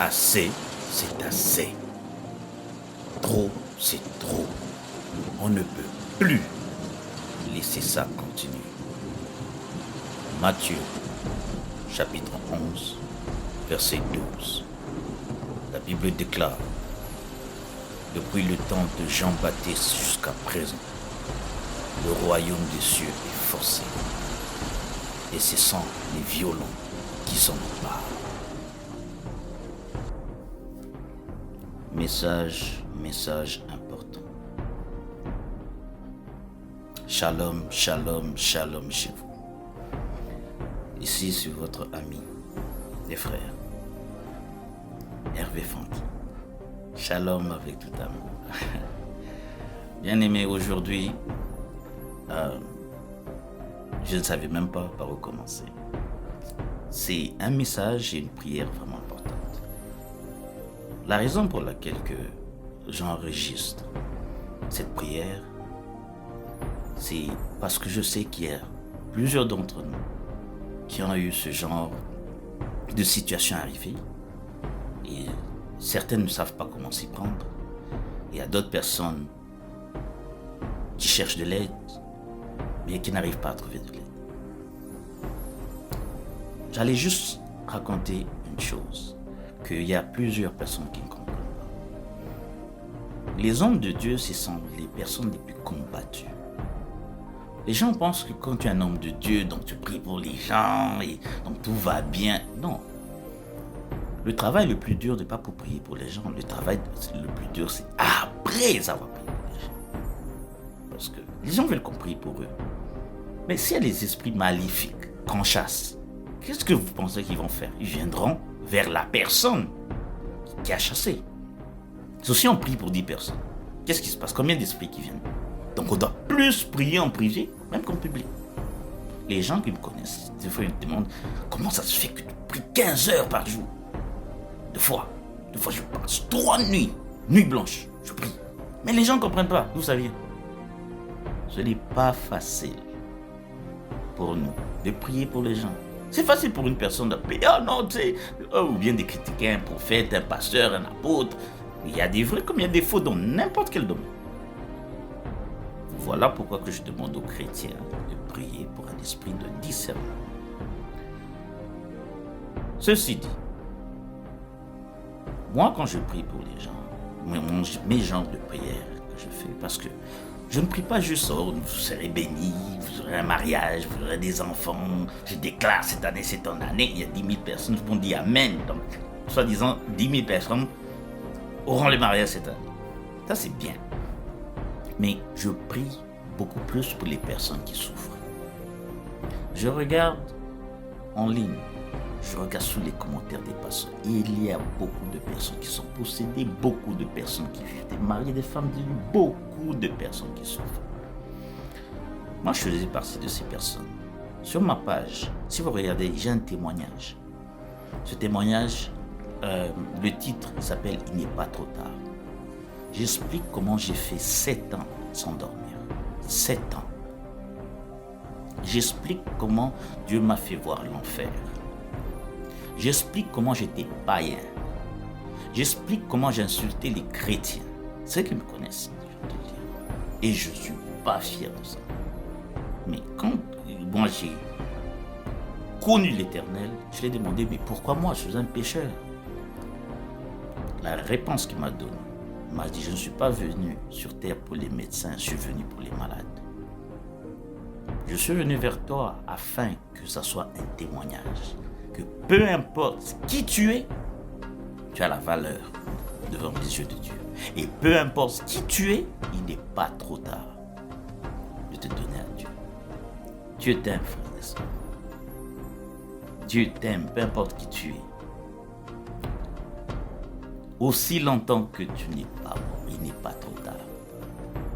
Assez, c'est assez. Trop, c'est trop. On ne peut plus laisser ça continuer. Matthieu, chapitre 11, verset 12. La Bible déclare: depuis le temps de Jean-Baptiste jusqu'à présent, le royaume des cieux est forcé. Et ce sont les violents qui s'en emparent. Message important. Shalom, shalom, shalom chez vous. Ici, c'est votre ami et frère, Hervé Fanti. Shalom avec tout amour. Bien-aimé, aujourd'hui, je ne savais même pas par où commencer. C'est un message et une prière vraiment importante. La raison pour laquelle que j'enregistre cette prière, c'est parce que je sais qu'il y a plusieurs d'entre nous qui ont eu ce genre de situation arrivée. Et certains ne savent pas comment s'y prendre. Il y a d'autres personnes qui cherchent de l'aide, mais qui n'arrivent pas à trouver de l'aide. J'allais juste raconter une chose, qu'il y a plusieurs personnes qui ne comprennent pas. Les hommes de Dieu, ce sont les personnes les plus combattues. Les gens pensent que quand tu es un homme de Dieu, donc tu pries pour les gens, et donc tout va bien. Non. Le travail le plus dur n'est pas pour prier pour les gens. Le travail le plus dur, c'est après avoir prié pour les gens. Parce que les gens veulent qu'on prie pour eux. Mais s'il y a des esprits maléfiques qu'on chasse, qu'est-ce que vous pensez qu'ils vont faire? Ils viendront vers la personne qui a chassé. C'est aussi on prie pour 10 personnes. Qu'est-ce qui se passe? Combien d'esprits qui viennent? Donc on doit plus prier en privé, même qu'en public. Les gens qui me connaissent, des fois ils me demandent comment ça se fait que tu pries 15 heures par jour. Deux fois je passe 3 nuits blanches, je prie. Mais les gens ne comprennent pas d'où ça vient. Ce n'est pas facile pour nous de prier pour les gens. C'est facile pour une personne de prier, ou bien de critiquer un prophète, un pasteur, un apôtre. Il y a des vrais comme il y a des faux dans n'importe quel domaine. Voilà pourquoi que je demande aux chrétiens de prier pour un esprit de discernement. Ceci dit, moi quand je prie pour les gens, mes genres de prières que je fais, parce que je ne prie pas juste, vous serez bénis, vous aurez un mariage, vous aurez des enfants, je déclare cette année, c'est ton année, il y a 10 000 personnes qui vont dire Amen. Donc, soi-disant, 10 000 personnes auront le mariage cette année. Ça, c'est bien. Mais je prie beaucoup plus pour les personnes qui souffrent. Je regarde en ligne, je regarde sous les commentaires des personnes. Il y a beaucoup de personnes qui sont possédées, beaucoup de personnes qui vivent des maris, des femmes, beaucoup de personnes qui souffrent. Moi, je faisais partie de ces personnes. Sur ma page, si vous regardez, j'ai un témoignage. Ce témoignage, le titre s'appelle « Il n'est pas trop tard ». J'explique comment j'ai fait 7 ans sans dormir. 7 ans. J'explique comment Dieu m'a fait voir l'enfer. J'explique comment j'étais païen. J'explique comment j'insultais les chrétiens. Ceux qui me connaissent, je vais te dire. Et je ne suis pas fier de ça. Mais quand moi j'ai connu l'Éternel, je lui ai demandé, mais pourquoi moi, je suis un pécheur? La réponse qu'il m'a donnée, il m'a dit, je ne suis pas venu sur terre pour les médecins, je suis venu pour les malades. Je suis venu vers toi afin que ça soit un témoignage. Que peu importe qui tu as la valeur devant les yeux de Dieu. Et peu importe qui tu es, il n'est pas trop tard de te donner à Dieu. Dieu t'aime, frère et sœur. Dieu t'aime, peu importe qui tu es. Aussi longtemps que tu n'es pas mort, il n'est pas trop tard.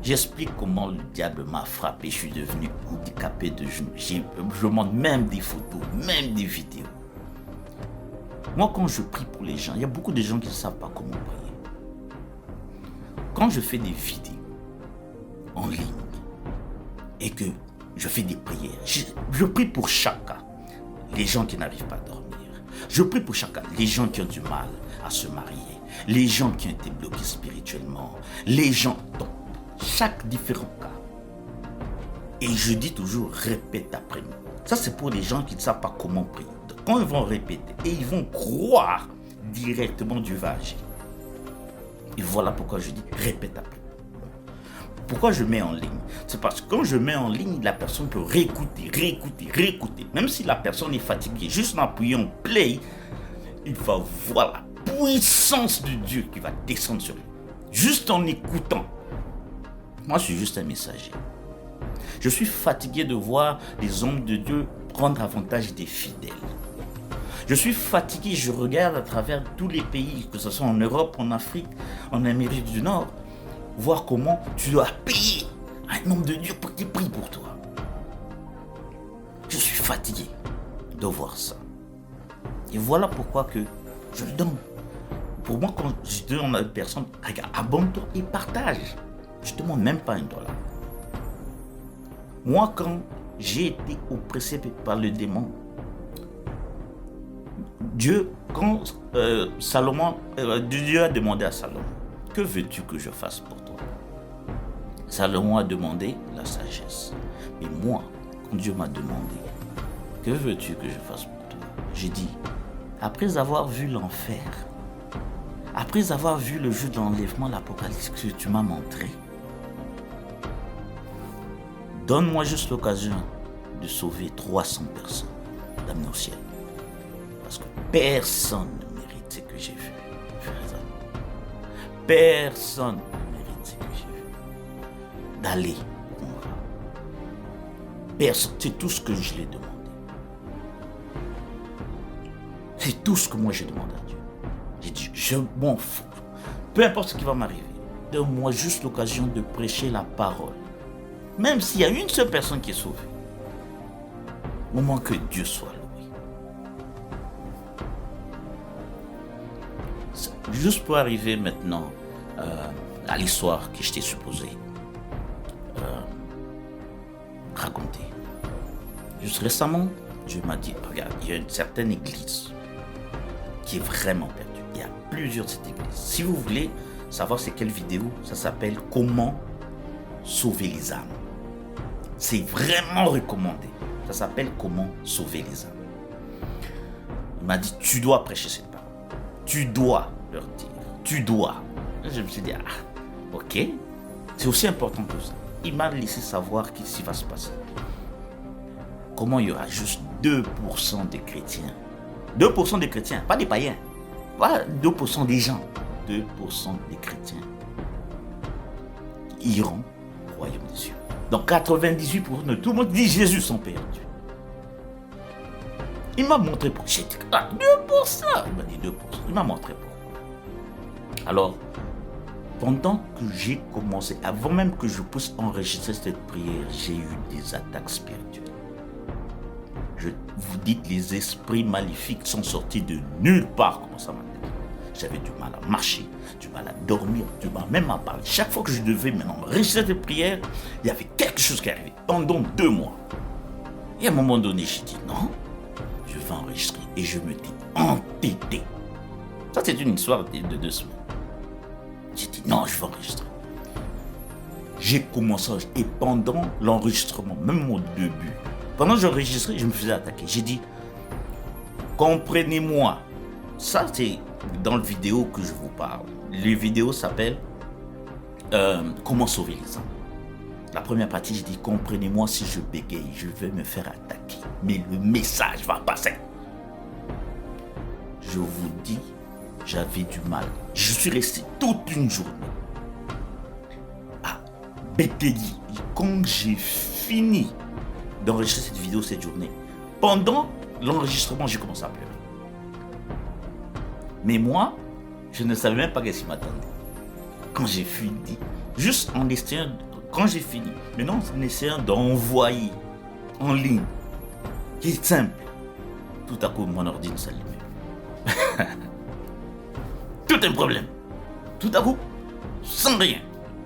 J'explique comment le diable m'a frappé, je suis devenu handicapé de genoux. Je montre même des photos, même des vidéos. Moi, quand je prie pour les gens, il y a beaucoup de gens qui ne savent pas comment prier. Quand je fais des vidéos en ligne et que je fais des prières, je prie pour chacun. Les gens qui n'arrivent pas à dormir. Je prie pour chacun. Les gens qui ont du mal à se marier, les gens qui ont été bloqués spirituellement, les gens dans chaque différent cas. Et je dis toujours, répète après moi. Ça, c'est pour les gens qui ne savent pas comment prier. Donc, quand ils vont répéter et ils vont croire directement, Dieu va agir. Et voilà pourquoi je dis, répète après. Pourquoi je mets en ligne? C'est parce que quand je mets en ligne, la personne peut réécouter. Même si la personne est fatiguée, juste en appuyant play, il va voir la puissance de Dieu qui va descendre sur lui. Juste en écoutant. Moi, je suis juste un messager. Je suis fatigué de voir les hommes de Dieu prendre avantage des fidèles. Je suis fatigué, je regarde à travers tous les pays, que ce soit en Europe, en Afrique, en Amérique du Nord, voir comment tu dois payer un homme de Dieu pour qu'il prie pour toi. Je suis fatigué de voir ça. Et voilà pourquoi que je le donne. Pour moi, quand je demande à une personne, regarde, abonne-toi et partage. Je ne demande même pas $1. Moi, quand j'ai été oppressé par le démon, Dieu a demandé à Salomon, que veux-tu que je fasse pour toi? Salomon a demandé la sagesse. Mais moi, quand Dieu m'a demandé, que veux-tu que je fasse pour toi? J'ai dit, après avoir vu l'enfer, après avoir vu le jeu de l'enlèvement, l'Apocalypse que tu m'as montré, donne-moi juste l'occasion de sauver 300 personnes, d'amener au ciel. Parce que personne ne mérite ce que j'ai vu. Personne ne mérite ce que j'ai vu. D'aller au combat. Personne, c'est tout ce que je l'ai demandé. C'est tout ce que moi j'ai demandé à Dieu. J'ai dit, je m'en fous. Peu importe ce qui va m'arriver. Donne-moi juste l'occasion de prêcher la parole. Même s'il y a une seule personne qui est sauvée. Au moment que Dieu soit loué. Juste pour arriver maintenant à l'histoire que je t'ai supposé raconter. Juste récemment, Dieu m'a dit, regarde, il y a une certaine église qui est vraiment perdue. Il y a plusieurs de cette église. Si vous voulez savoir c'est quelle vidéo, ça s'appelle « Comment sauver les âmes ». C'est vraiment recommandé. Ça s'appelle « Comment sauver les âmes ». Il m'a dit, tu dois prêcher cette parole. Tu dois leur dire. Tu dois. Je me suis dit, ok. C'est aussi important que ça. Il m'a laissé savoir ce qui va se passer. Comment il y aura juste 2% des chrétiens. 2% des chrétiens, pas des païens. Pas 2% des gens. 2% des chrétiens iront au royaume des cieux. Donc 98% de tout le monde dit Jésus sont perdus. Il m'a montré pourquoi. J'ai dit 2%. Il m'a dit 2%. Il m'a montré pourquoi. Alors, pendant que j'ai commencé, avant même que je puisse enregistrer cette prière, j'ai eu des attaques spirituelles. Je vous dis que les esprits maléfiques sont sortis de nulle part. Comment ça m'a dit? J'avais du mal à marcher, du mal à dormir, du mal même à parler. Chaque fois que je devais maintenant enregistrer cette prière, il y avait quelque chose qui arrivait pendant 2 mois. Et à un moment donné, j'ai dit non, je vais enregistrer. Et je me dis entêté. Ça, c'est une histoire de 2 semaines. J'ai dit non, je vais enregistrer. J'ai commencé et pendant l'enregistrement, même au début, pendant que j'enregistrais, je me faisais attaquer. J'ai dit, comprenez-moi. Ça, c'est dans la vidéo que je vous parle. Les vidéos s'appellent Comment sauver les âmes. La première partie, j'ai dit, comprenez-moi si je bégaye, je vais me faire attaquer. Mais le message va passer. Je vous dis, j'avais du mal. Je suis resté toute une journée à bégayer. Quand j'ai fini d'enregistrer cette vidéo cette journée, pendant l'enregistrement, j'ai commencé à pleurer. Mais moi, je ne savais même pas ce qui m'attendait. Quand j'ai fini, juste en essayant, quand j'ai fini, maintenant en essayant d'envoyer en ligne, qui est simple, tout à coup mon ordi ne s'allume. Tout un problème. Tout à coup, sans rien,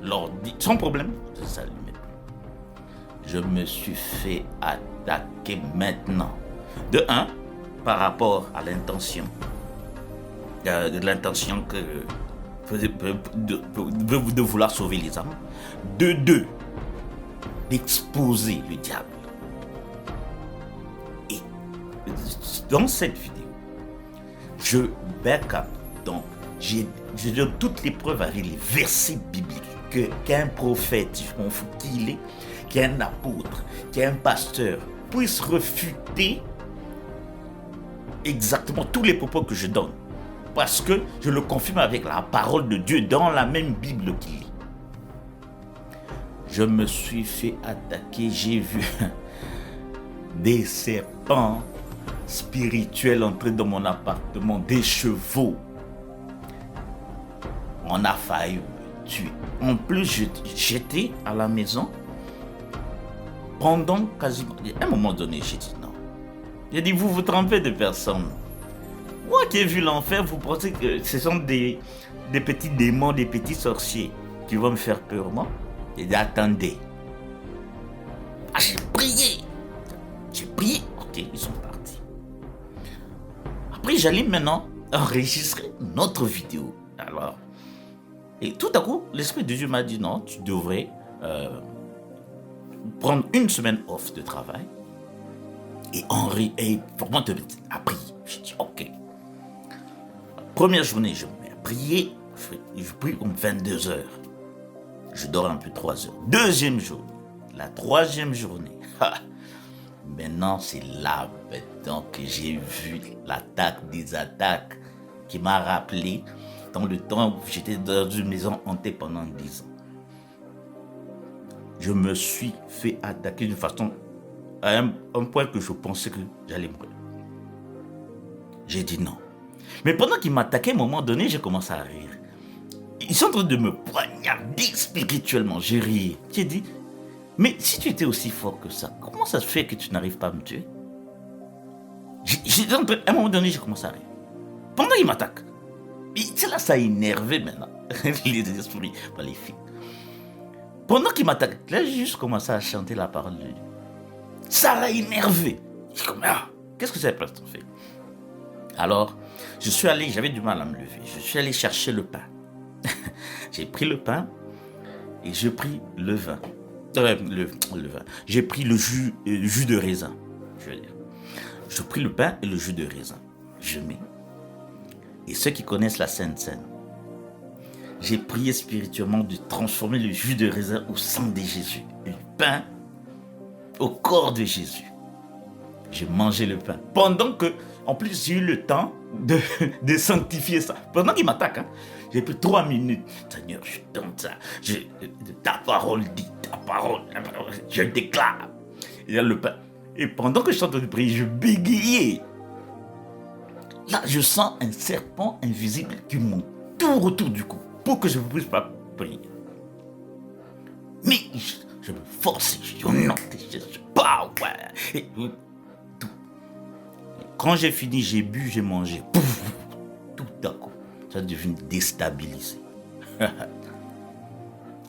l'ordi, sans problème, ça ne s'allumait plus. Je me suis fait attaquer maintenant. De un, par rapport à l'intention. De l'intention de vouloir sauver les âmes. De deux, d'exposer le diable. Et dans cette vidéo, je back up. Donc, je donne toutes les preuves avec les versets bibliques qu'un prophète, je m'en fous qui il est, qu'un apôtre, qu'un pasteur puisse refuter exactement tous les propos que je donne. Parce que je le confirme avec la parole de Dieu dans la même Bible qu'il lit. Je me suis fait attaquer, j'ai vu des serpents spirituels entrer dans mon appartement, des chevaux. On a failli me tuer. En plus, j'étais à la maison pendant quasiment... À un moment donné, j'ai dit non. J'ai dit, vous vous trompez de personne. Moi qui ai vu l'enfer, vous pensez que ce sont des petits démons, des petits sorciers qui vont me faire peur, moi? J'ai dit, attendez. Ah, j'ai prié, ok, ils sont partis. Après, j'allais maintenant enregistrer notre vidéo. Alors, et tout à coup, l'Esprit de Dieu m'a dit, non, tu devrais prendre une semaine off de travail et vraiment te mettre à prier. J'ai dit, ok. Première journée, je me mets à prier, je prie comme 22 heures. Je dors un peu 3 heures. Deuxième jour, la troisième journée. Maintenant, c'est là maintenant que j'ai vu l'attaque des attaques qui m'a rappelé dans le temps où j'étais dans une maison hantée pendant 10 ans. Je me suis fait attaquer d'une façon à un point que je pensais que j'allais mourir. J'ai dit non. Mais pendant qu'ils m'attaquaient, à un moment donné, j'ai commencé à rire. Ils sont en train de me poignarder spirituellement. J'ai ri. J'ai dit, mais si tu étais aussi fort que ça, comment ça se fait que tu n'arrives pas à me tuer? À un moment donné, j'ai commencé à rire. Pendant qu'ils m'attaquent. C'est là, ça a énervé maintenant. Les esprits, pas les filles. Pendant qu'ils m'attaquent, là, j'ai juste commencé à chanter la parole de Dieu. Ça l'a énervé. Je suis comme, qu'est-ce que cette personne fait? Alors, je suis allé, j'avais du mal à me lever. Je suis allé chercher le pain. J'ai pris le pain et j'ai pris le vin. Le vin. J'ai pris le jus de raisin. Je veux dire. Je pris le pain et le jus de raisin. Je mets. Et ceux qui connaissent la Sainte Seine, j'ai prié spirituellement de transformer le jus de raisin au sang de Jésus. Et le pain au corps de Jésus. J'ai mangé le pain. Pendant que, en plus, j'ai eu le temps de sanctifier ça. Pendant qu'il m'attaque, j'ai pris 3 minutes. Seigneur, je donne ça. Ta parole dit, ta parole, je déclare. Il y a le pain. Et pendant que je suis en train de prier, je bégayais. Là, je sens un serpent invisible qui monte tout autour du cou pour que je ne puisse pas prier. Mais je me force, je dis, oh non, je suis pas, ouais. Et tout. Quand j'ai fini, j'ai bu, j'ai mangé. Pouf, tout à coup, ça devient déstabilisé.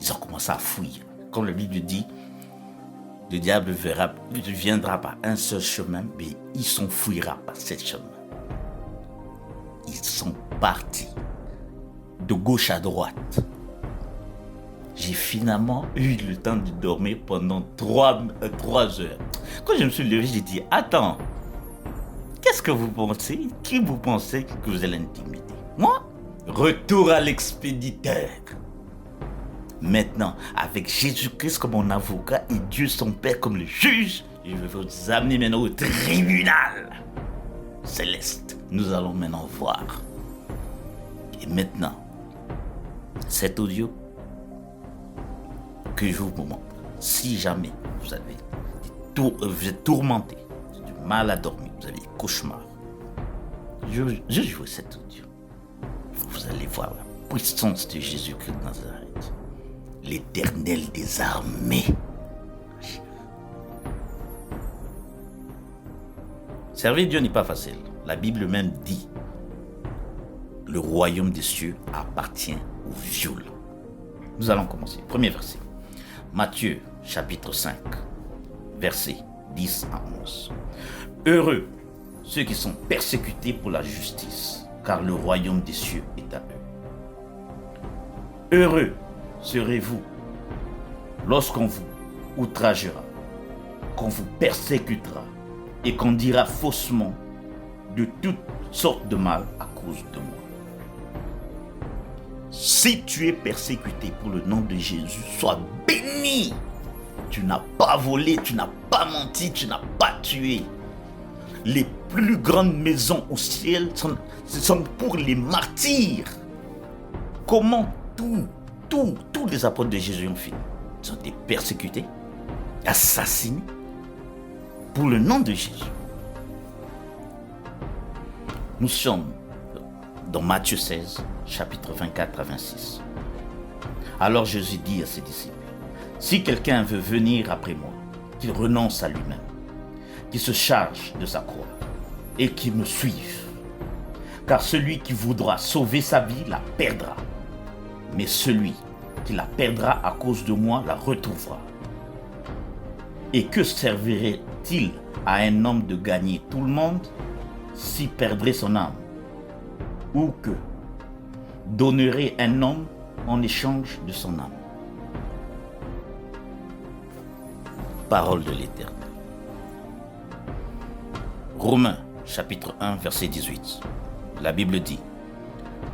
Ils ont commencé à fuir. Comme la Bible dit, le diable ne viendra par un seul chemin, mais il s'enfuira par 7 chemins. Ils sont partis de gauche à droite. J'ai finalement eu le temps de dormir pendant 3 heures. Quand je me suis levé, j'ai dit, attends, qu'est-ce que vous pensez? Qui vous pensez que vous allez intimider? Moi? Retour à l'expéditeur. Maintenant, avec Jésus-Christ comme mon avocat et Dieu son Père comme le juge, je vais vous amener maintenant au tribunal céleste. Nous allons maintenant voir. Et maintenant, cet audio que je vous montre, si jamais vous êtes tourmenté, vous avez du mal à dormir, vous avez des cauchemars, je joue cet audio. Vous allez voir la puissance de Jésus-Christ de Nazareth, l'Éternel des armées. Servir Dieu n'est pas facile. La Bible même dit, le royaume des cieux appartient aux violents. Nous allons commencer. Premier verset. Matthieu, chapitre 5, versets 10 à 11. Heureux ceux qui sont persécutés pour la justice, car le royaume des cieux est à eux. Heureux serez-vous lorsqu'on vous outragera, qu'on vous persécutera et qu'on dira faussement de toutes sortes de mal à cause de moi. Si tu es persécuté pour le nom de Jésus, sois béni. Tu n'as pas volé, tu n'as pas menti, tu n'as pas tué. Les plus grandes maisons au ciel sont pour les martyrs. Comment tous les apôtres de Jésus ont fait? Ils ont été persécutés, assassinés pour le nom de Jésus. Nous sommes dans Matthieu 16, chapitre 24 à 26. Alors Jésus dit à ses disciples, si quelqu'un veut venir après moi, qu'il renonce à lui-même, qu'il se charge de sa croix et qu'il me suive. Car celui qui voudra sauver sa vie la perdra, mais celui qui la perdra à cause de moi la retrouvera. Et que servirait-il à un homme de gagner tout le monde s'il perdrait son âme? Ou que donnerait un homme en échange de son âme? Parole de l'Éternel. Romains chapitre 1 verset 18. La Bible dit,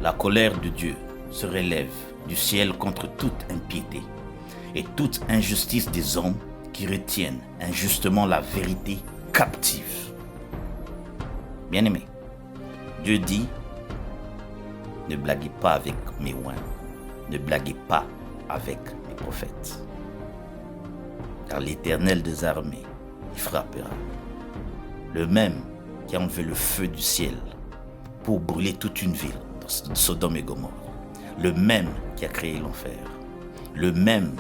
la colère de Dieu se relève du ciel contre toute impiété et toute injustice des hommes qui retiennent injustement la vérité captive. Bien-aimés, Dieu dit, ne blaguez pas avec mes oins, ne blaguez pas avec mes prophètes. Car l'Éternel des armées y frappera. Le même qui a enlevé le feu du ciel pour brûler toute une ville, Sodome et Gomorrhe. Le même qui a créé l'enfer. Le même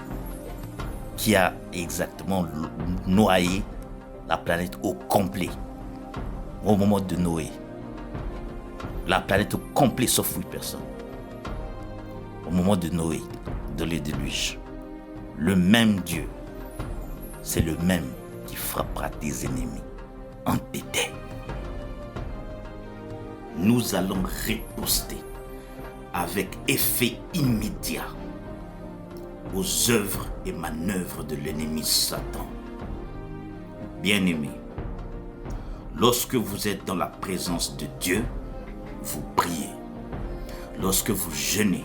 qui a exactement noyé la planète au complet au moment de Noé. La planète au complet sauf 8 personnes. Au moment de Noé, de le déluge. Le même Dieu, c'est le même qui frappera tes ennemis en dédain. Nous allons riposter avec effet immédiat aux œuvres et manœuvres de l'ennemi Satan. Bien-aimés, lorsque vous êtes dans la présence de Dieu, vous priez. Lorsque vous jeûnez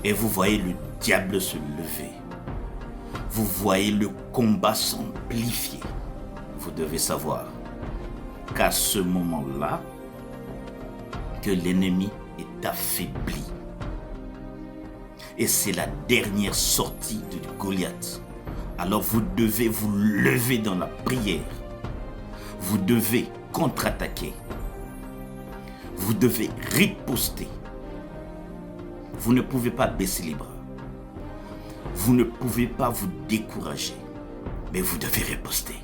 et vous voyez le diable se lever, vous voyez le combat s'amplifier, vous devez savoir qu'à ce moment-là, que l'ennemi est affaibli. Et c'est la dernière sortie de Goliath. Alors vous devez vous lever dans la prière. Vous devez contre-attaquer. Vous devez riposter. Vous ne pouvez pas baisser les bras. Vous ne pouvez pas vous décourager. Mais vous devez riposter.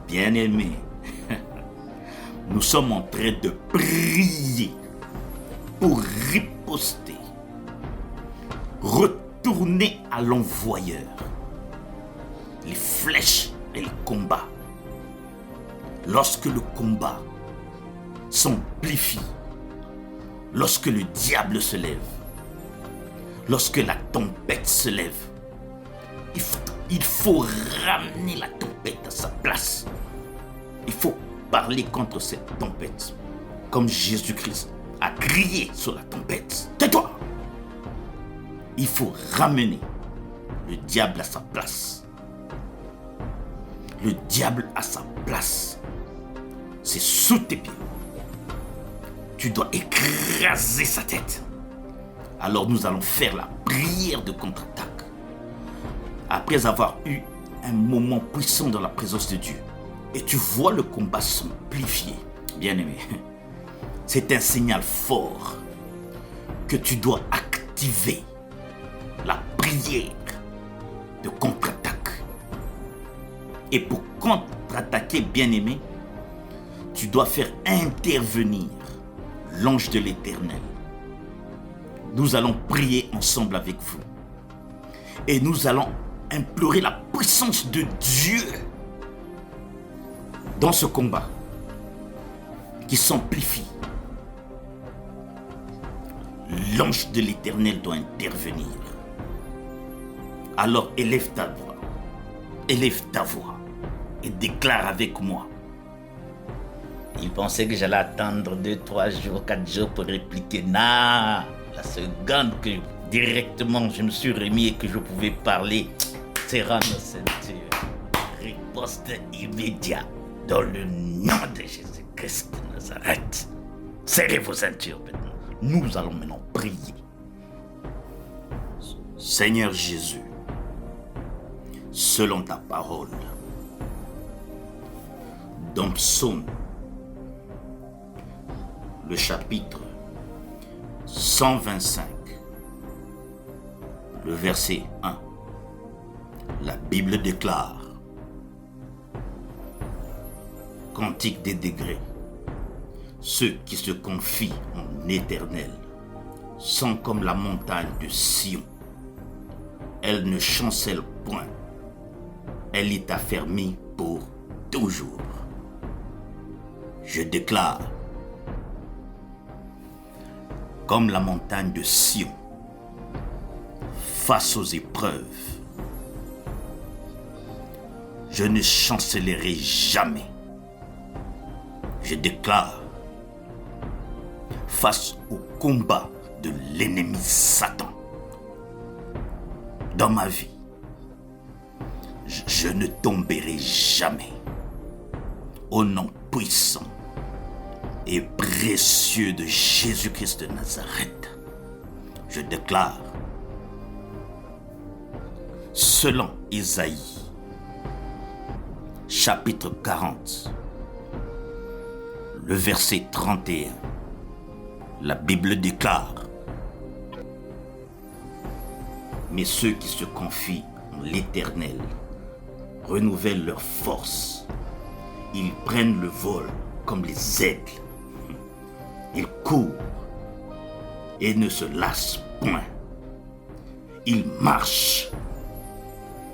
Bien-aimés, nous sommes en train de prier pour riposter. Retourner à l'envoyeur. Les flèches et les combats. Lorsque le combat s'amplifie, lorsque le diable se lève, lorsque la tempête se lève, il faut ramener la tempête à sa place. Il faut parler contre cette tempête, comme Jésus-Christ a crié sur la tempête. Tais-toi! Il faut ramener le diable à sa place. Le diable à sa place. C'est sous tes pieds. Tu dois écraser sa tête. Alors nous allons faire la prière de contre-attaque. Après avoir eu un moment puissant dans la présence de Dieu, et tu vois le combat s'amplifier, bien-aimé, c'est un signal fort que tu dois activer la prière de contre-attaque. Et pour contre-attaquer, bien-aimé, tu dois faire intervenir l'ange de l'Éternel. Nous allons prier ensemble avec vous. Et nous allons implorer la puissance de Dieu dans ce combat. qui s'amplifie. L'ange de l'Éternel doit intervenir. Alors élève ta voix et déclare avec moi. Il pensait que j'allais attendre 2, 3 jours, 4 jours pour répliquer. Non, la seconde que directement je me suis remis et que je pouvais parler, serra nos ceintures. Riposte immédiate dans le nom de Jésus-Christ de Nazareth. Serrez vos ceintures maintenant. Nous allons maintenant prier. Seigneur Jésus, selon ta parole, dans Psaume, le chapitre 125, le verset 1, la Bible déclare: Cantique des degrés, ceux qui se confient en l'Éternel sont comme la montagne de Sion. Elle ne chancelle point, elle est affermie pour toujours. Je déclare, comme la montagne de Sion, face aux épreuves, je ne chancellerai jamais. Je déclare, face au combat de l'ennemi Satan, dans ma vie, je ne tomberai jamais. Au nom puissant et précieux de Jésus-Christ de Nazareth, je déclare, selon Isaïe, chapitre 40, le verset 31, la Bible déclare: Mais ceux qui se confient en l'Éternel renouvellent leur force. Ils prennent le vol comme les aigles. Ils courent et ne se lassent point. Ils marchent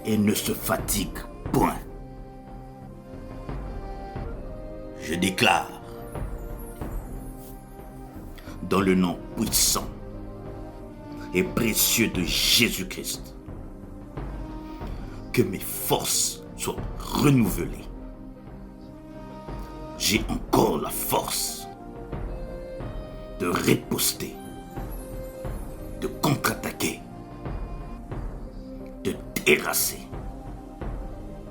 et ne se fatiguent point. Je déclare, dans le nom puissant et précieux de Jésus-Christ, que mes forces soient renouvelées. J'ai encore la force de riposter, de contre-attaquer, de terrasser,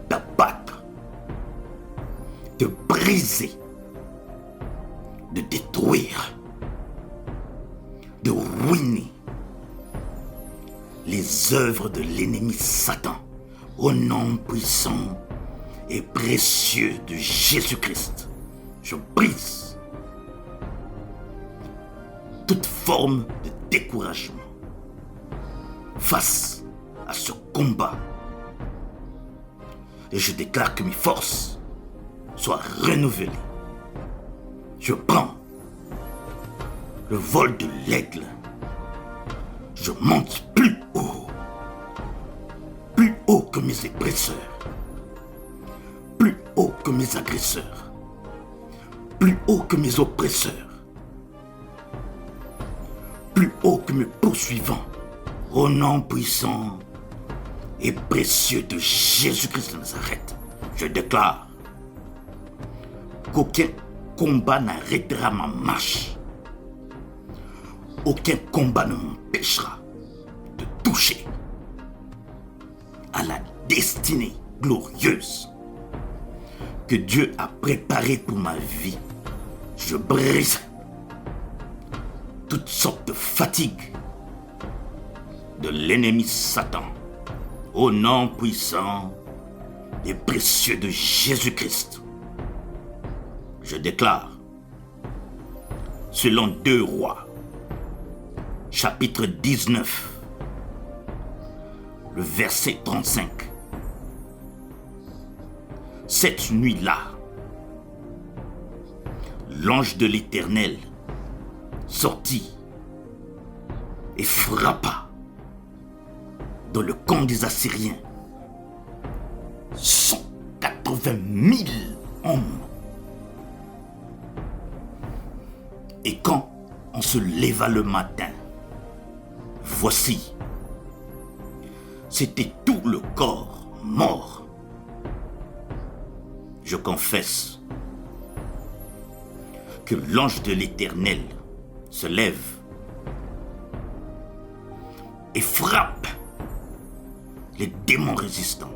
d'abattre, de briser, de détruire, de ruiner les œuvres de l'ennemi Satan au nom puissant et précieux de Jésus-Christ. Je brise toute forme de découragement face à ce combat et je déclare que mes forces soient renouvelées. Je prends le vol de l'aigle. Je monte plus haut que mes oppresseurs, plus haut que mes agresseurs, plus haut que mes oppresseurs, plus haut que mes poursuivants, au nom puissant et précieux de Jésus-Christ de Nazareth. Je déclare qu'aucun combat n'arrêtera ma marche. Aucun combat ne m'empêchera de toucher à la destinée glorieuse que Dieu a préparée pour ma vie. Je brise toutes sortes de fatigues de l'ennemi Satan au nom puissant et précieux de Jésus-Christ. Je déclare, selon 2 Rois, chapitre 19, le verset 35. Cette nuit-là, l'ange de l'Éternel sortit et frappa dans le camp des Assyriens 180 000 hommes. Et quand on se leva le matin, voici, c'était tout le corps mort. Je confesse que l'ange de l'Éternel se lève et frappe les démons résistants,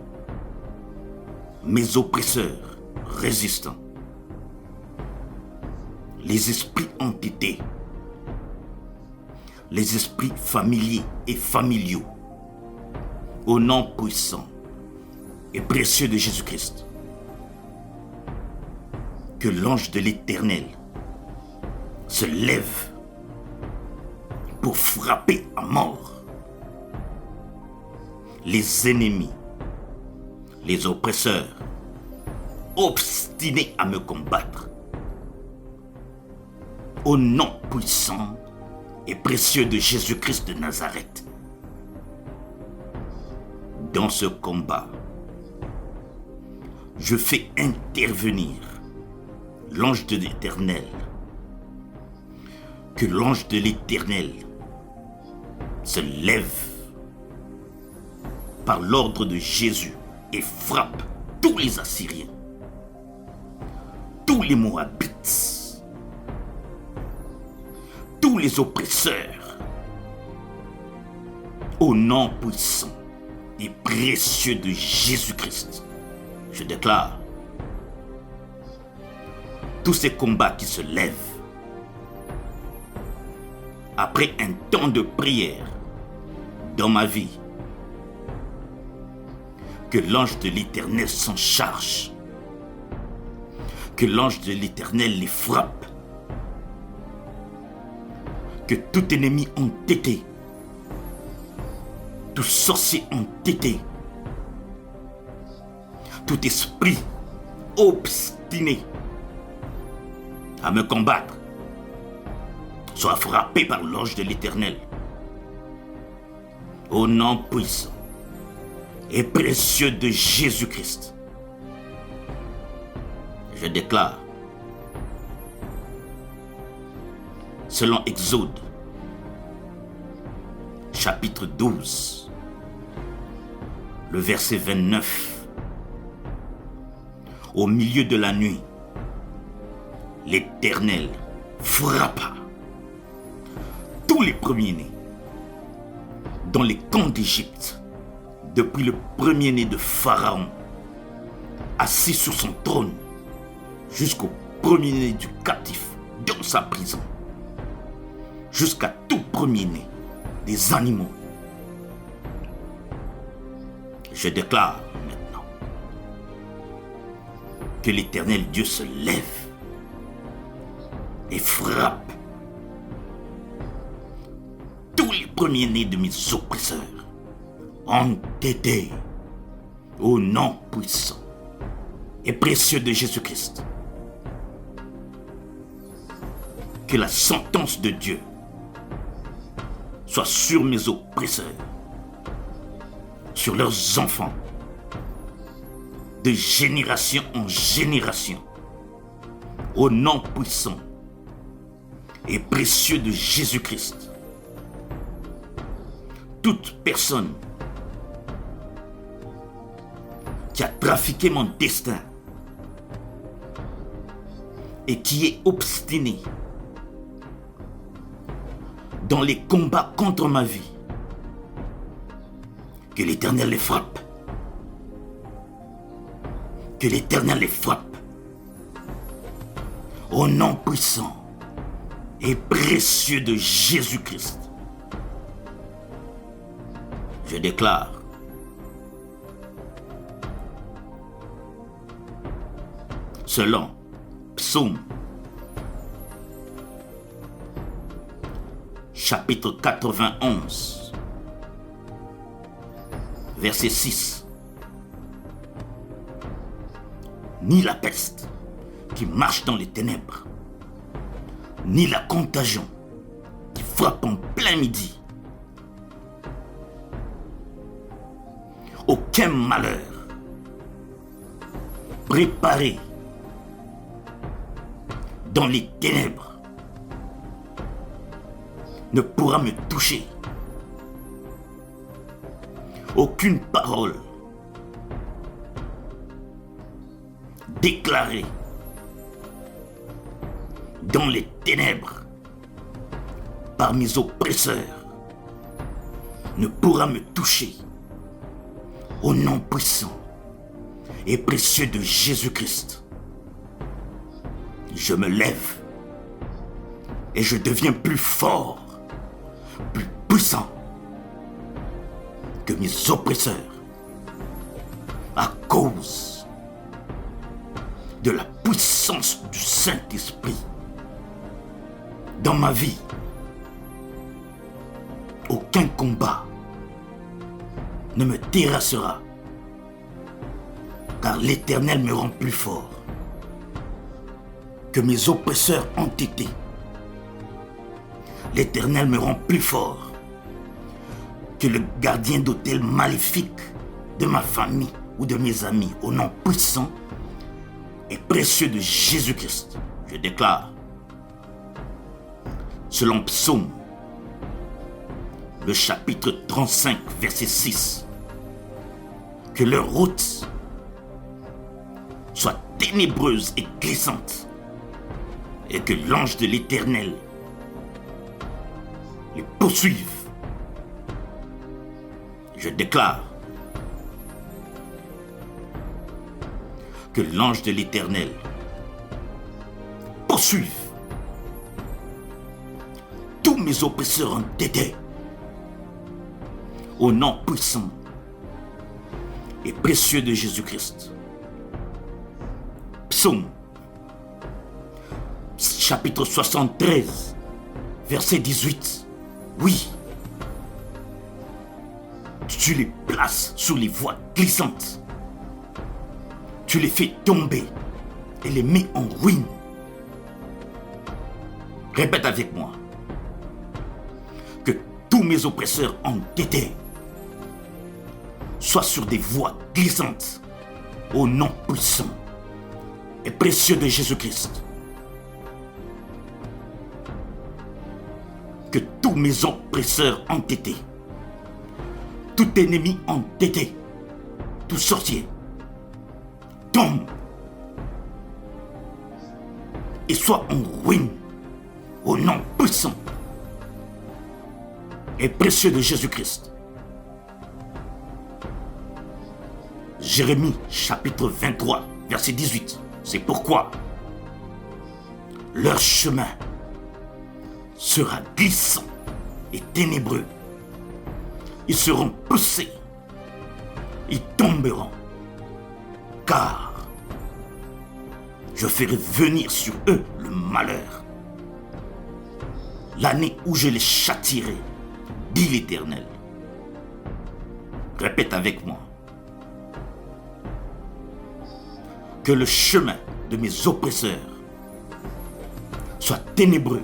mes oppresseurs résistants, les esprits entêtés, les esprits familiers et familiaux, au nom puissant et précieux de Jésus-Christ. Que l'ange de l'Éternel se lève pour frapper à mort les ennemis, les oppresseurs, obstinés à me combattre. Au nom puissant et précieux de Jésus-Christ de Nazareth. Dans ce combat, je fais intervenir l'ange de l'Éternel. Que l'ange de l'Éternel se lève par l'ordre de Jésus et frappe tous les Assyriens, tous les Moabites, tous les oppresseurs, au nom puissant et précieux de Jésus-Christ. Je déclare tous ces combats qui se lèvent après un temps de prière dans ma vie, que l'ange de l'Éternel s'en charge, que l'ange de l'Éternel les frappe, que tout ennemi entêté, tout sorcier entêté, tout esprit obstiné à me combattre soit frappé par l'ange de l'Éternel. Au nom puissant et précieux de Jésus-Christ, je déclare, selon Exode, chapitre 12, le verset 29, au milieu de la nuit, l'Éternel frappa tous les premiers-nés dans les camps d'Égypte, depuis le premier-né de Pharaon, assis sur son trône, jusqu'au premier-né du captif dans sa prison, jusqu'à tout premier-né des animaux. Je déclare maintenant que l'Éternel Dieu se lève et frappe tous les premiers-nés de mes oppresseurs, entêtés au nom puissant et précieux de Jésus-Christ. Que la sentence de Dieu soit sur mes oppresseurs, sur leurs enfants, de génération en génération, au nom puissant et précieux de Jésus-Christ. Toute personne qui a trafiqué mon destin et qui est obstinée dans les combats contre ma vie, que l'Éternel les frappe. Que l'Éternel les frappe. Au nom puissant et précieux de Jésus-Christ. Je déclare selon Psaume chapitre 91 verset 6. Ni la peste qui marche dans les ténèbres, ni la contagion qui frappe en plein midi, aucun malheur préparé dans les ténèbres ne pourra me toucher. Aucune parole déclarée dans les ténèbres par mes oppresseurs ne pourra me toucher. Au nom puissant et précieux de Jésus-Christ, je me lève et je deviens plus fort, plus puissant que mes oppresseurs à cause de la puissance du Saint-Esprit dans ma vie. Aucun combat ne me terrassera, car l'Éternel me rend plus fort que mes oppresseurs ont été. L'Éternel me rend plus fort que le gardien d'autel maléfique de ma famille ou de mes amis. Au nom puissant et précieux de Jésus-Christ, je déclare, selon Psaume, le chapitre 35, verset 6, que leur route soit ténébreuse et glissante, et que l'ange de l'Éternel les poursuive. Je déclare que l'ange de l'Éternel poursuive tous mes oppresseurs entêtés. Au nom puissant et précieux de Jésus-Christ. Psaume, chapitre 73, verset 18. Oui, tu les places sous les voies glissantes. Tu les fais tomber et les mets en ruine. Répète avec moi. Que tous mes oppresseurs entêtés soient sur des voies glissantes au nom puissant et précieux de Jésus-Christ. Que tous mes oppresseurs entêtés, tout ennemi entêté, tout sorcier, tombe et soit en ruine au nom puissant et précieux de Jésus-Christ. Jérémie chapitre 23, verset 18. C'est pourquoi leur chemin sera glissant et ténébreux. Ils seront poussés, ils tomberont, car je ferai venir sur eux le malheur, l'année où je les châtierai, dit l'Éternel. Répète avec moi. Que le chemin de mes oppresseurs soit ténébreux.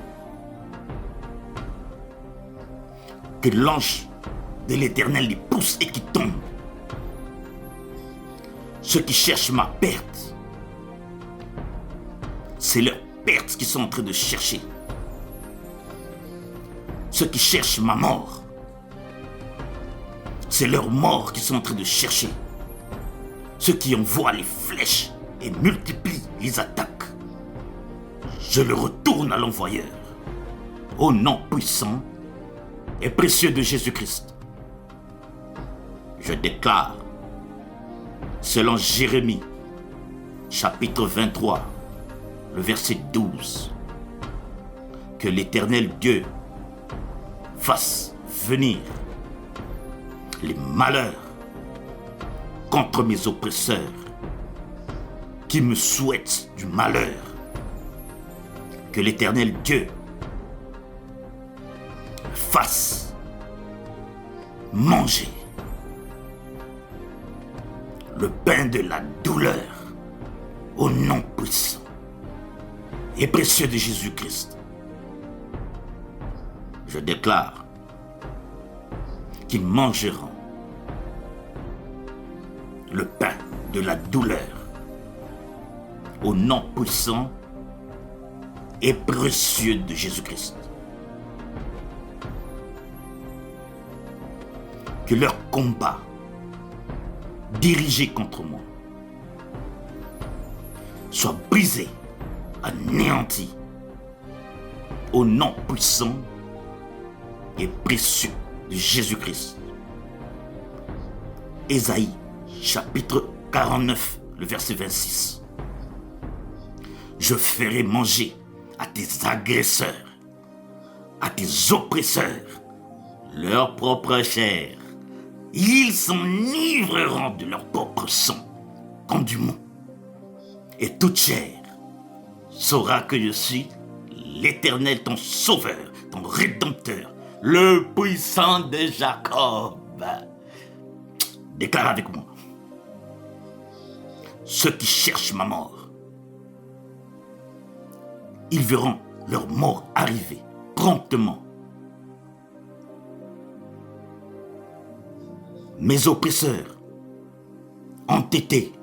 Que l'ange de l'Éternel les pousse et qui tombent. Ceux qui cherchent ma perte, c'est leur perte qu'ils sont en train de chercher. Ceux qui cherchent ma mort, c'est leur mort qu'ils sont en train de chercher. Ceux qui envoient les flèches et multiplient les attaques, je le retourne à l'envoyeur. Au nom puissant et précieux de Jésus-Christ, je déclare, selon Jérémie, chapitre 23, le verset 12, que l'Éternel Dieu fasse venir les malheurs contre mes oppresseurs qui me souhaitent du malheur. Que l'Éternel Dieu fasse manger le pain de la douleur au nom puissant et précieux de Jésus-Christ. Je déclare qu'ils mangeront le pain de la douleur au nom puissant et précieux de Jésus-Christ. que leur combat dirigé contre moi soit brisé, anéanti, au nom puissant et précieux de Jésus-Christ. Ésaïe, chapitre 49, le verset 26. Je ferai manger à tes agresseurs, à tes oppresseurs, leur propre chair. Ils s'enivreront de leur propre sang, comme du mou. Et toute chair saura que je suis l'Éternel, ton sauveur, ton rédempteur, le puissant de Jacob. Déclare avec moi. Ceux qui cherchent ma mort, ils verront leur mort arriver promptement. Mes oppresseurs, entêtés,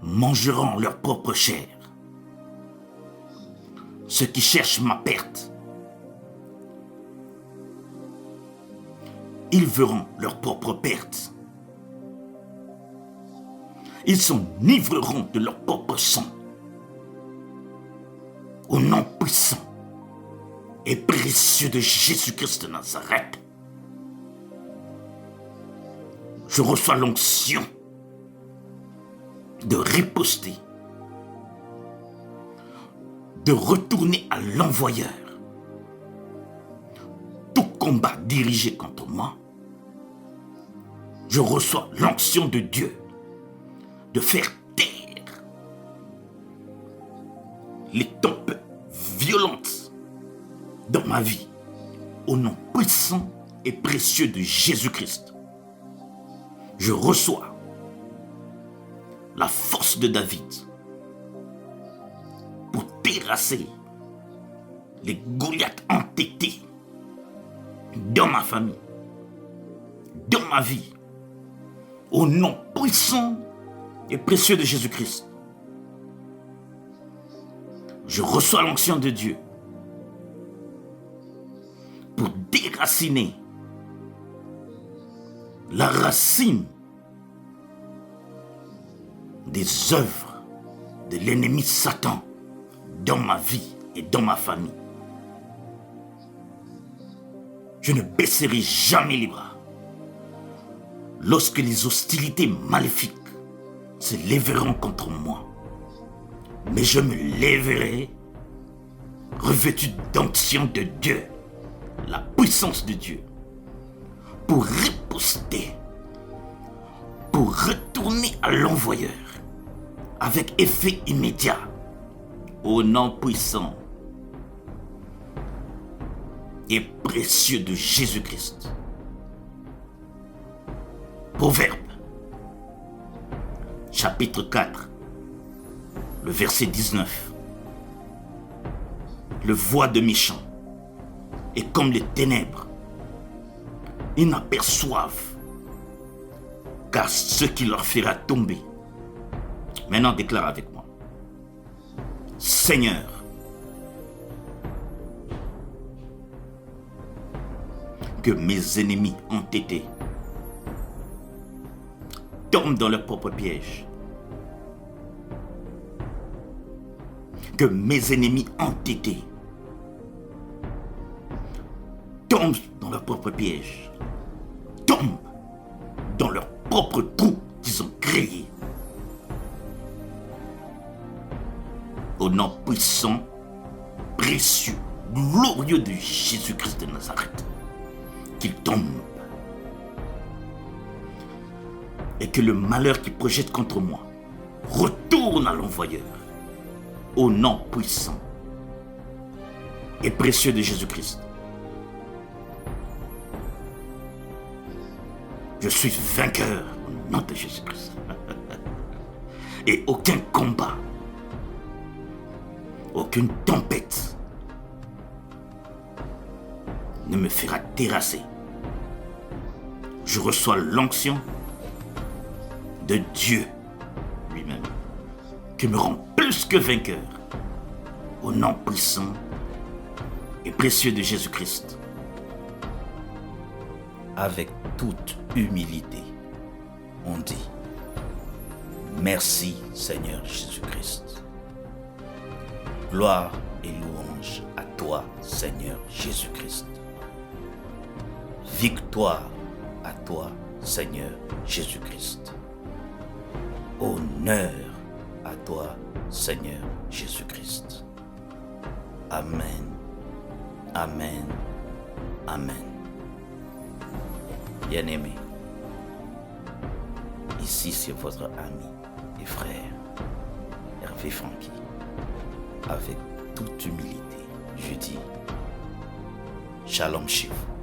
mangeront leur propre chair. Ceux qui cherchent ma perte, ils verront leur propre perte. Ils s'enivreront de leur propre sang. Au nom puissant et précieux de Jésus-Christ de Nazareth, je reçois l'onction de riposter, de retourner à l'envoyeur. Tout combat dirigé contre moi, je reçois l'onction de Dieu de faire taire les tempêtes violentes dans ma vie, au nom puissant et précieux de Jésus-Christ. Je reçois la force de David pour terrasser les Goliaths entêtés dans ma famille, dans ma vie, au nom puissant et précieux de Jésus-Christ. Je reçois l'onction de Dieu pour déraciner la racine des œuvres de l'ennemi Satan dans ma vie et dans ma famille. Je ne baisserai jamais les bras lorsque les hostilités maléfiques se lèveront contre moi. Mais je me lèverai revêtu d'onction de Dieu, la puissance de Dieu, pour riposter, pour retourner à l'envoyeur avec effet immédiat, au nom puissant et précieux de Jésus-Christ. Proverbe, chapitre 4, le verset 19. Le voix de méchants est comme les ténèbres. Ils n'aperçoivent qu'à ce qui leur fera tomber. Maintenant, déclare avec moi. Seigneur, que mes ennemis entêtés tombent dans leur propre piège. Que mes ennemis entêtés tombent dans leur propre piège, tombent dans leur propre trou qu'ils ont créé. Au nom puissant, précieux, glorieux de Jésus-Christ de Nazareth, qu'ils tombent. Et que le malheur qu'ils projettent contre moi retourne à l'envoyeur. Au nom puissant et précieux de Jésus-Christ. Je suis vainqueur au nom de Jésus-Christ. Et aucun combat, aucune tempête ne me fera terrasser. Je reçois l'onction de Dieu lui-même, qui me rend plus que vainqueur, au nom puissant et précieux de Jésus-Christ. avec toute humilité, on dit, merci Seigneur Jésus-Christ. Gloire et louange à toi Seigneur Jésus-Christ. Victoire à toi Seigneur Jésus-Christ. Honneur à toi Seigneur Jésus-Christ. Amen. Amen. Amen. Bien-aimé, ici c'est votre ami et frère, Hervé Franky. Avec toute humilité, je dis Shalom chez vous.